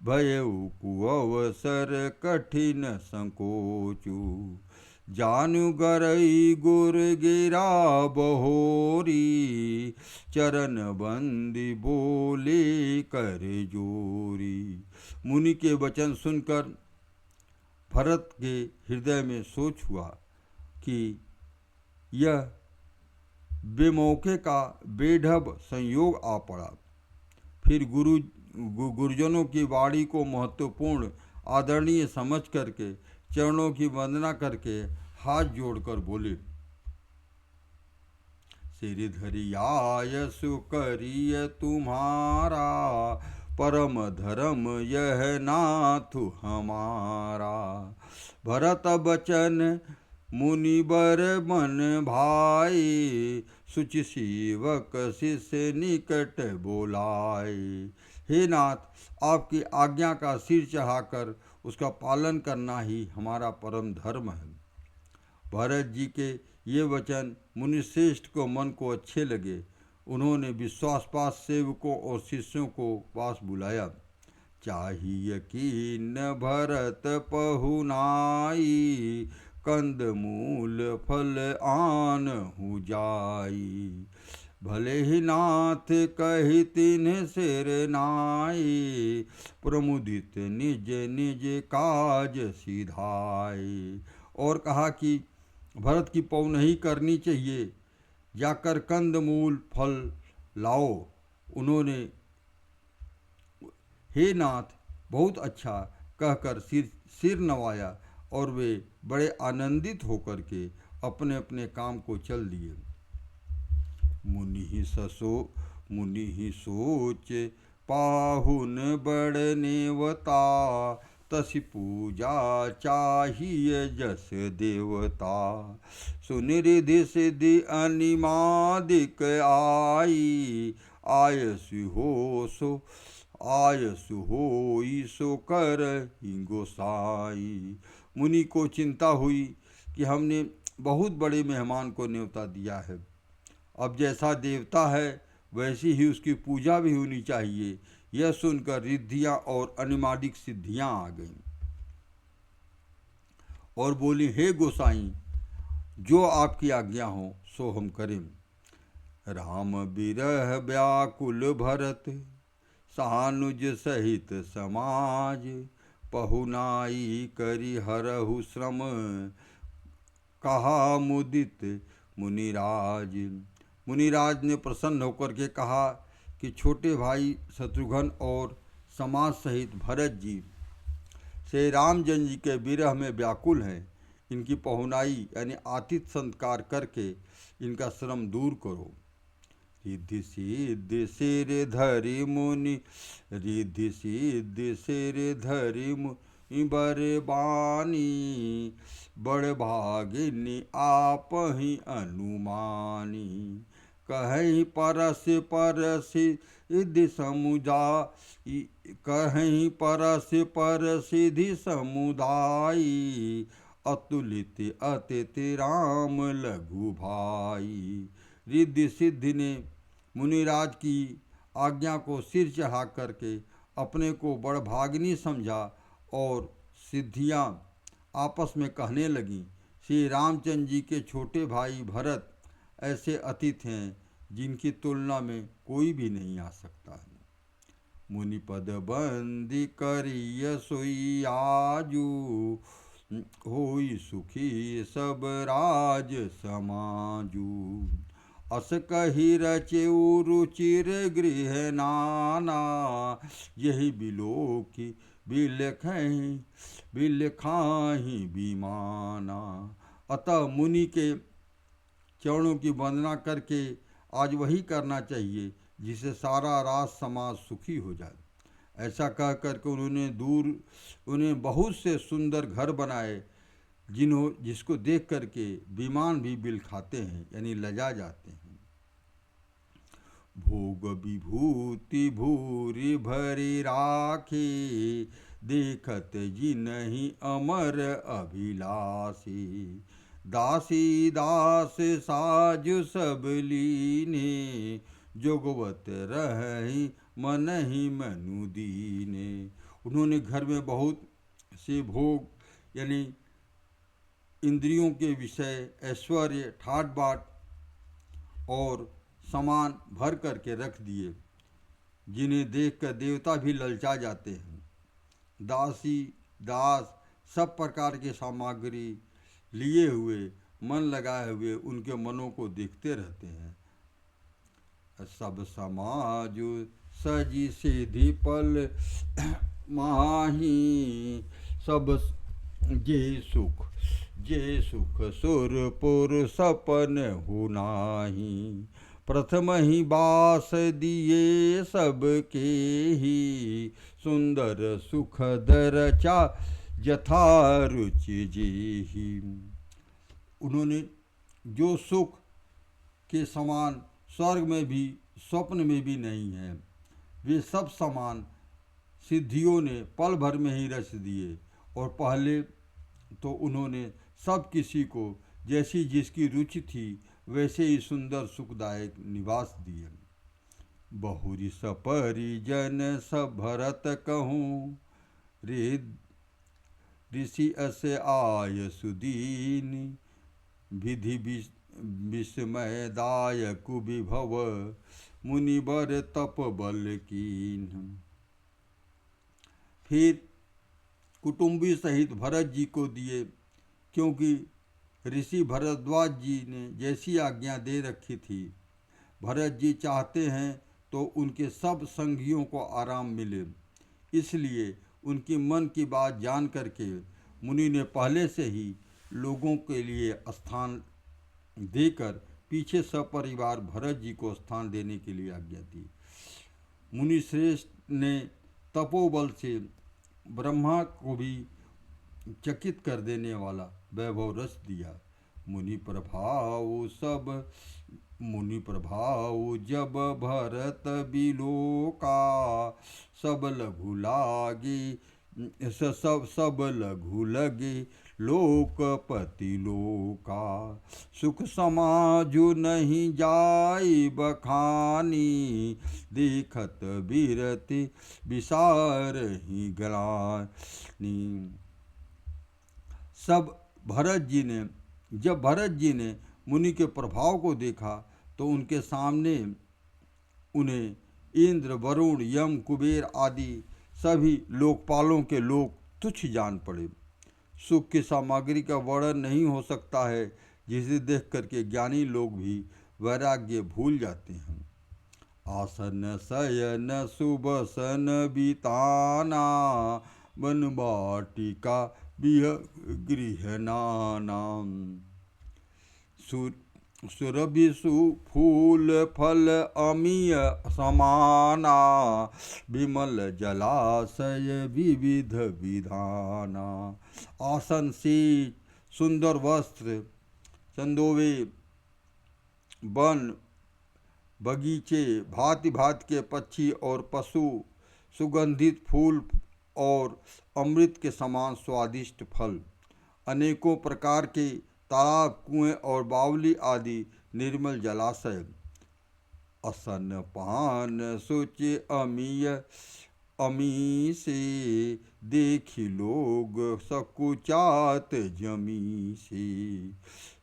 भयउ कुअवसर कठिन संकोचू। जानु गरई गुर गिरा बहोरी, चरण बंदी बोले कर जोरी। मुनि के वचन सुनकर भरत के हृदय में सोच हुआ कि यह बेमौके का बेढब संयोग आ पड़ा। फिर गुरुजनों की वाणी को महत्वपूर्ण आदरणीय समझ करके चरणों की वंदना करके हाथ जोड़कर बोले, सिर धरिया सु करिय तुम्हारा, परम धर्म यह नाथु हमारा। भरत बचन मुनि बर मन भाई, सुचि सेवक शिष्य निकट बोलाए। हे नाथ, आपकी आज्ञा का सिर चढ़ाकर उसका पालन करना ही हमारा परम धर्म है। भरत जी के ये वचन मुनिश्रेष्ठ को मन को अच्छे लगे। उन्होंने विश्वासपात सेवकों और शिष्यों को पास बुलाया। चाहिए कीन भरत पहुनाई, कंद मूल फल आन हूँ जाई। भले ही नाथ कही तिन्ह सिर नाई, प्रमुदित निज निज काज सिधाई। और कहा कि भरत की पौनही करनी चाहिए, जाकर कंद मूल फल लाओ। उन्होंने हे नाथ बहुत अच्छा कहकर सिर नवाया और वे बड़े आनंदित होकर के अपने अपने काम को चल दिए। मुनि ही सोच पाहुन बड़ नेवता, तसी पूजा चाहिए जस देवता। सुनिधि सिद्धि अनिमादिक आई, आयसु होई सो कर ही गोसाई। मुनि को चिंता हुई कि हमने बहुत बड़े मेहमान को न्योता दिया है, अब जैसा देवता है वैसी ही उसकी पूजा भी होनी चाहिए। यह सुनकर रिद्धियाँ और अनिमादिक सिद्धियाँ आ गईं और बोली, हे गोसाई, जो आपकी आज्ञा हो सो हम करें। राम बिरह व्याकुल भरत, सानुज सहित समाज। पहुनाई करी हरहु श्रम, कहा मुदित मुनिराज। मुनिराज ने प्रसन्न होकर के कहा कि छोटे भाई शत्रुघ्न और समाज सहित भरत जी श्री रामचंद्र जी के विरह में व्याकुल हैं। इनकी पहुनाई यानी आतिथ्य संस्कार करके इनका श्रम दूर करो। रिद्धि सिद्धि सिर धरि मुनि, रिद्धि सिद्धि सिर धरि मुनि बर बानी। बड़ भागिनी आप ही अनुमानी, कहीं परस सिद्धि समुदाय, कहीं परस सिद्धि समुदायी। अतुलित अतिथि राम लघु भाई। रिद्धि सिद्धि ने मुनिराज की आज्ञा को सिर चढ़ा करके अपने को बड़भागिनी समझा और सिद्धियाँ आपस में कहने लगीं, श्री रामचंद्र जी के छोटे भाई भरत ऐसे अतिथि हैं जिनकी तुलना में कोई भी नहीं आ सकता है। मुनि पद बंदी करिय सोई आजू, होई सुखी सब राज समाजू। अस कही रचेऊ रुचिर गृह नाना, यही बिलोकी बिलखाही बीमाना। अतः मुनि के चरणों की वंदना करके आज वही करना चाहिए जिससे सारा राज समाज सुखी हो जाए। ऐसा कह कर के उन्हें बहुत से सुंदर घर बनाए, जिसको देख करके विमान भी बिल खाते हैं यानी लजा जाते हैं। भोग विभूति भूरी भरी राखी, देखत जिनहि अमर अभिलाषी। दासी दास साजु सब लीने, जोगवत रहि मन ही मनु दीने। उन्होंने घर में बहुत से भोग यानी इंद्रियों के विषय, ऐश्वर्य, ठाट बाट और सामान भर करके रख दिए, जिन्हें देखकर देवता भी ललचा जाते हैं। दासी दास सब प्रकार की सामग्री लिए हुए, मन लगाए हुए उनके मनों को देखते रहते हैं। सब समाज सजी सीधी पल माही, सब जे सुख सुरपुर सपन हो नाही। प्रथम ही बास दिए सबके ही, सुंदर सुखद रचा यथा रुचि जी। उन्होंने जो सुख के समान स्वर्ग में भी स्वप्न में भी नहीं है, वे सब समान सिद्धियों ने पल भर में ही रच दिए। और पहले तो उन्होंने सब किसी को जैसी जिसकी रुचि थी वैसे ही सुंदर सुखदायक निवास दिए। बहुरी सपरिजन सब भरत कहूँ, ऋषि अस आय सुदीन, विधि विस्मयदायक विभव, मुनिवर तप बल कीन। फिर कुटुंबी सहित भरत जी को दिए, क्योंकि ऋषि भरद्वाज जी ने जैसी आज्ञा दे रखी थी। भरत जी चाहते हैं तो उनके सब संगियों को आराम मिले, इसलिए उनकी मन की बात जान करके मुनि ने पहले से ही लोगों के लिए स्थान देकर पीछे सपरिवार भरत जी को स्थान देने के लिए आज्ञा दी। मुनि श्रेष्ठ ने तपोबल से ब्रह्मा को भी चकित कर देने वाला वैभव रस दिया। मुनि प्रभाव जब भरत बिलोका, सब लघु लागे सब लघु लगे लोकपति लोका। सुख समाजु नहीं जाई बखानी, देखत बिरति विसार ही गलानी। जब भरत जी ने मुनि के प्रभाव को देखा तो उनके सामने उन्हें इंद्र, वरुण, यम, कुबेर आदि सभी लोकपालों के लोग तुच्छ जान पड़े। सुख की सामग्री का वर्णन नहीं हो सकता है, जिसे देख करके ज्ञानी लोग भी वैराग्य भूल जाते हैं। आसन शयन सुबसन बिताना, वन वाटिका गृह नाना। सुरभि फूल फल अमीय समाना, विमल जलाशय विविध विधाना। आसन, सीट, सुंदर वस्त्र, चंदोवे, वन, बगीचे, भांति भांति के पक्षी और पशु, सुगंधित फूल और अमृत के समान स्वादिष्ट फल, अनेकों प्रकार के तालाब, कुएं और बावली आदि निर्मल जलाशय, असन पान सोचे अमी से, देखी लोग सकुचात जमी से।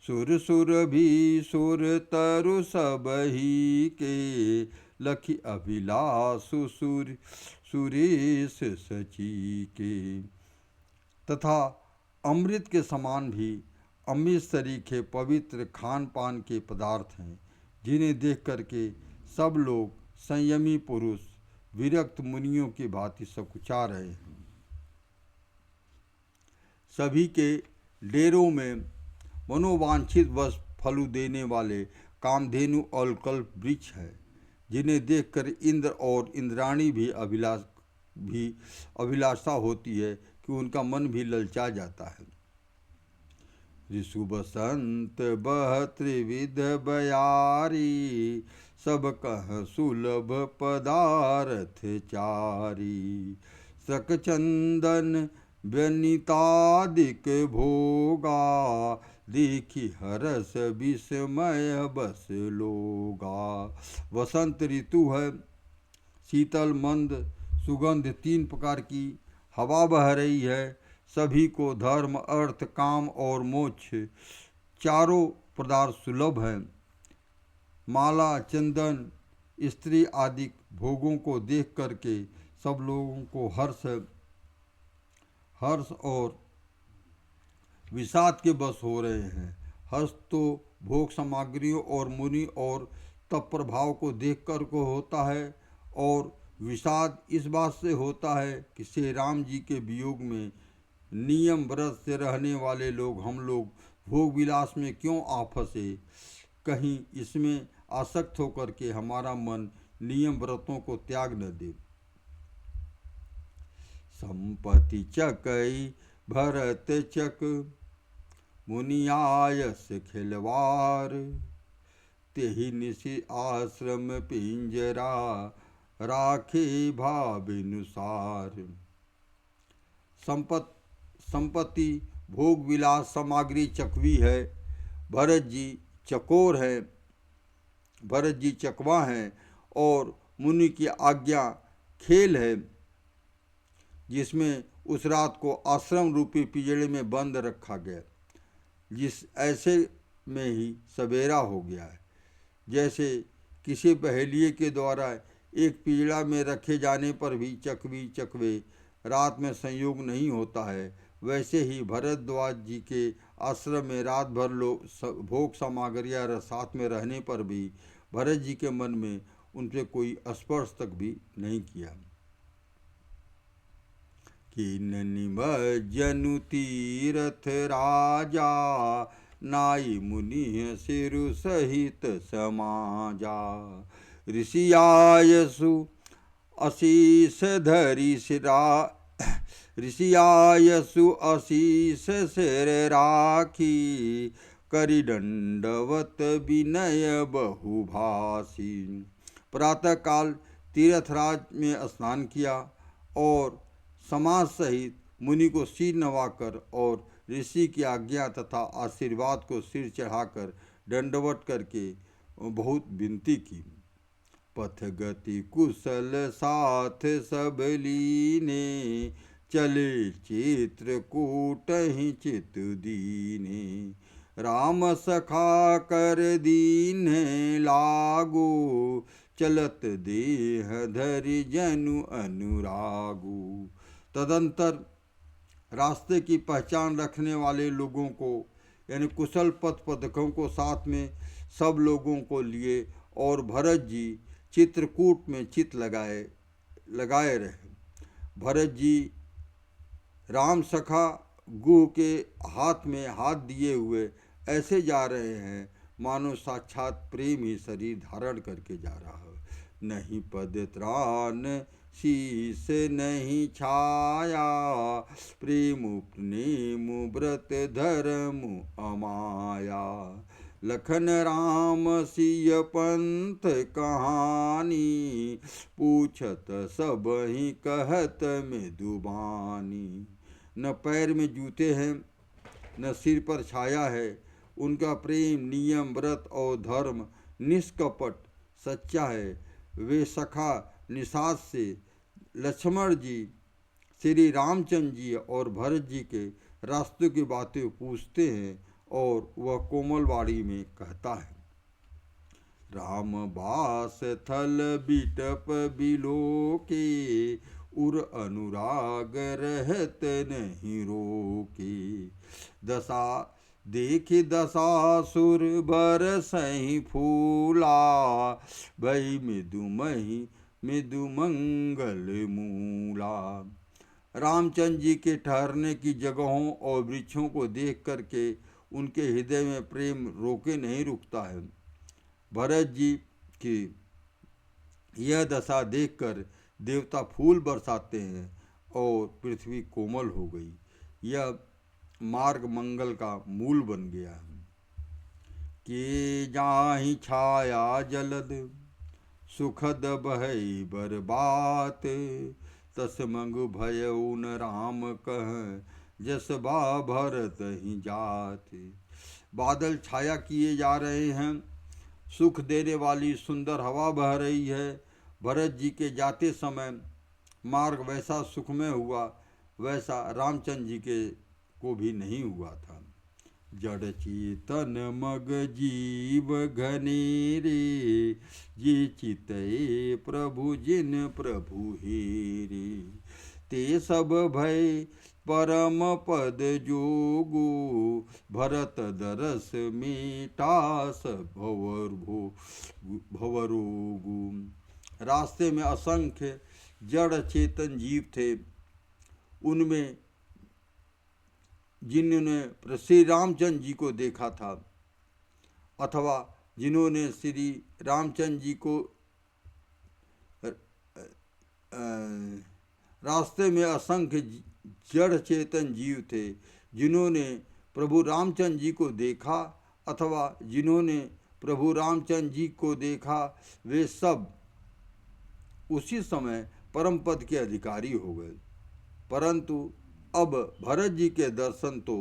सुर भी सुर तरु सब ही के, लखी अभिलाषु सुरेश सची के। तथा अमृत के समान भी अमृत सरीखे पवित्र खान पान के पदार्थ हैं, जिन्हें देख करके सब लोग संयमी पुरुष विरक्त मुनियों की भांति सकुचा रहे हैं। सभी के डेरों में मनोवांछित वश फलू देने वाले कामधेनु और कल्प वृक्ष है, जिन्हें देखकर इंद्र और इंद्राणी भी अभिलाषा होती है कि उनका मन भी ललचा जाता है। ऋषु बसंत बह त्रिविध बयारी, सब कह सुलभ पदार्थ चारी। सक चंदन व्यनितादिक भोगा, देखी हरस विस्मय बस लोगा। वसंत ऋतु है, शीतल मंद सुगंध 3 प्रकार की हवा बह रही है। सभी को धर्म, अर्थ, काम और मोक्ष चारों पदार्थ सुलभ हैं। माला, चंदन, स्त्री आदि भोगों को देख करके सब लोगों को हर्ष और विषाद के बस हो रहे हैं। हर्ष तो भोग सामग्रियों और मुनि और तप प्रभाव को देख कर को होता है, और विषाद इस बात से होता है कि श्री राम जी के वियोग में नियम व्रत से रहने वाले लोग हम लोग भोग विलास में क्यों आ फंसे, कहीं इसमें आसक्त होकर के हमारा मन नियम व्रतों को त्याग न दे। संपत्ति चकई भरत चक, मुनियायस खिलवार। तेहि निशि आश्रम पिंजरा, राखे भाविनुसार। संपत्ति भोग विलास सामग्री चकवी है, भरत जी चकोर हैं, भरत जी चकवा हैं और मुनि की आज्ञा खेल है, जिसमें उस रात को आश्रम रूपी पिंजड़े में बंद रखा गया। जिस ऐसे में ही सवेरा हो गया है। जैसे किसी पहेलिये के द्वारा एक पिंजड़ा में रखे जाने पर भी चकवी चकवे रात में संयोग नहीं होता है, वैसे ही भरद्वाज जी के आश्रम में रात भर लोग भोग सामग्रियाँ साथ में रहने पर भी भरत जी के मन में उनसे कोई स्पर्श तक भी नहीं किया। किन निमज्जनु तीरथ राजा, नाई मुनि सिरु सहित समाजा। ऋषियायसु आशीष धरि सिरा, ऋषियायसु आशीष सिर राखी। करि दंडवत विनय बहुभाषी। प्रातःकाल तीर्थराज में स्नान किया और समाज सहित मुनि को सिर नवाकर और ऋषि की आज्ञा तथा आशीर्वाद को सिर चढ़ाकर दंडवत करके बहुत विनती की। पथ गति कुशल साथ सब लीने, चले चित्रकूट ही चित दीने। राम सखा कर दीन लागो, चलत देह धरि जनु अनुरागु। तदंतर रास्ते की पहचान रखने वाले लोगों को यानी कुशल पथ पथिकों को साथ में सब लोगों को लिए और भरत जी चित्रकूट में चित लगाए रहे। भरत जी राम सखा गुह के हाथ में हाथ दिए हुए ऐसे जा रहे हैं मानो साक्षात प्रेम ही शरीर धारण करके जा रहा है। नहीं पद त्राण शीस नहीं छाया, प्रेम प्रेम व्रत धर्म अमाया। लखन राम सिय पंथ कहानी, पूछत सब ही कहत मृदुबानी। न पैर में जूते हैं न सिर पर छाया है, उनका प्रेम नियम व्रत और धर्म निष्कपट सच्चा है। वे सखा निषाद से लक्ष्मण जी, श्री रामचंद्र जी और भरत जी के रास्तों की बातें पूछते हैं और वह कोमलवाड़ी में कहता है। राम बास थल बिटप बिलोके, उर अनुराग रहत नहीं रोके। दशा देखि दशासुर बरसहि फूला, भई मृदुमहि मृदु मंगल मूला। रामचंद्र जी के ठहरने की जगहों और वृक्षों को देख करके उनके हृदय में प्रेम रोके नहीं रुकता है। भरत जी की यह दशा देखकर देवता फूल बरसाते हैं और पृथ्वी कोमल हो गई। यह मार्ग मंगल का मूल बन गया है। के जाहि छाया जलद, सुखद भय बरबात। तस मंगु भयउ न राम कह, जस बा भरत ही जात। बादल छाया किए जा रहे हैं, सुख देने वाली सुंदर हवा बह रही है। भरत जी के जाते समय मार्ग वैसा सुखमय हुआ वैसा रामचंद्र जी के को भी नहीं हुआ था। जड़ चेतन मग जीव घनेरे, जी चितए प्रभु जिन प्रभु हेरे। ते सब भय परम पद जोगु, भरत दरस मेटास भवरोगु। रास्ते में असंख्य जड़ चेतन जीव थे, उनमें जिन्होंने श्री रामचंद्र जी को देखा था अथवा जिन्होंने श्री रामचंद्र जी को रास्ते में असंख्य जड़ चेतन जीव थे जिन्होंने प्रभु रामचंद्र जी को देखा अथवा जिन्होंने प्रभु रामचंद्र जी को देखा, वे सब उसी समय परम पद के अधिकारी हो गए। परंतु अब भरत जी के दर्शन तो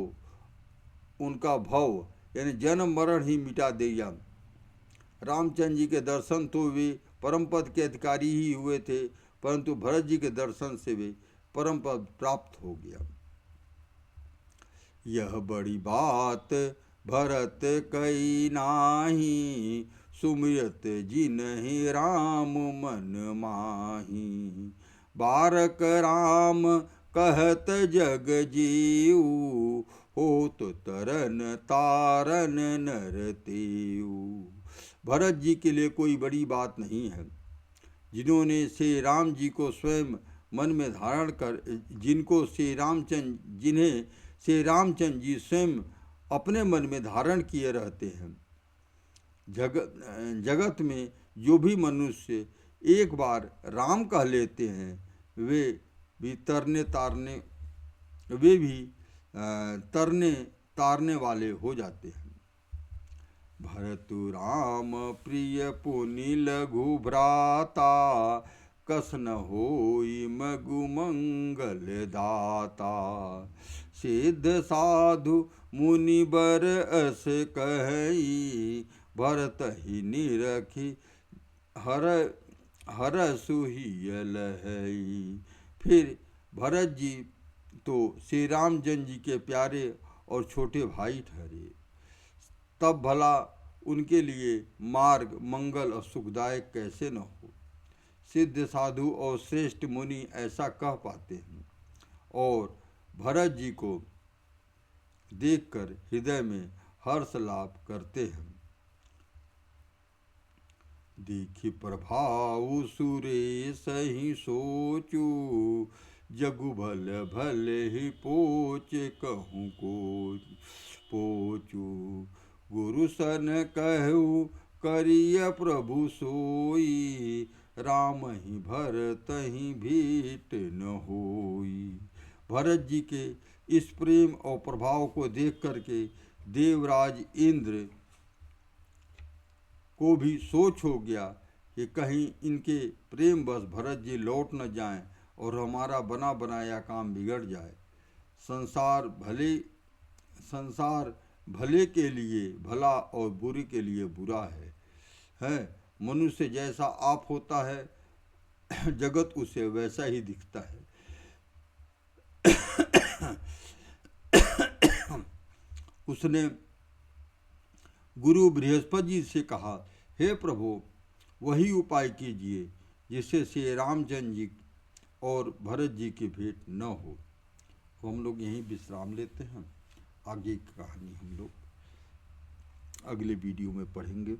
उनका भव यानी जन्म मरण ही मिटा दिया। रामचंद्र जी के दर्शन तो वे परम पद के अधिकारी ही हुए थे, परंतु भरत जी के दर्शन से वे परम पद प्राप्त हो गया। यह बड़ी बात भरत कई नाही, सुमिरत जिन्हि राम मन माही। बारक राम कहत जग जीव, होत तरन तारन नर तेऊ। भरत जी के लिए कोई बड़ी बात नहीं है, जिन्होंने श्री राम जी को स्वयं मन में धारण कर जिनको जिन्हें श्री रामचंद्र जी स्वयं अपने मन में धारण किए रहते हैं। जगत में जो भी मनुष्य एक बार राम कह लेते हैं, वे भी तरने तारने वाले हो जाते हैं। भरतु राम प्रिय पुनि लघु भ्राता, कस न होई मगु मंगल दाता। सिद्ध साधु मुनि बर अस कही, भरत ही निरखी हरसु ही लहई। फिर भरत जी तो श्री रामचंद्र जी के प्यारे और छोटे भाई ठहरे, तब भला उनके लिए मार्ग मंगल और सुखदायक कैसे न हो। सिद्ध साधु और श्रेष्ठ मुनि ऐसा कह पाते हैं और भरत जी को देखकर हृदय में हर्ष लाभ करते हैं। देखि प्रभाव सुरेश ही सोचू, जगु भल भल ही पोच कहूँ को पोचू। गुरु सन कहू करिय प्रभु सोई, राम ही भरत ही भेंट न होई। भरत जी के इस प्रेम और प्रभाव को देख करके देवराज इंद्र को भी सोच हो गया कि कहीं इनके प्रेम बस भरत जी लौट न जाएं और हमारा बना बनाया काम बिगड़ जाए। संसार भले के लिए भला और बुरी के लिए बुरा है। मनुष्य जैसा आप होता है, जगत उसे वैसा ही दिखता है। उसने गुरु बृहस्पति जी से कहा, हे प्रभु, वही उपाय कीजिए जिससे श्री रामचंद्र जी और भरत जी की भेंट न हो। तो हम लोग यहीं विश्राम लेते हैं, आगे की कहानी हम लोग अगले वीडियो में पढ़ेंगे।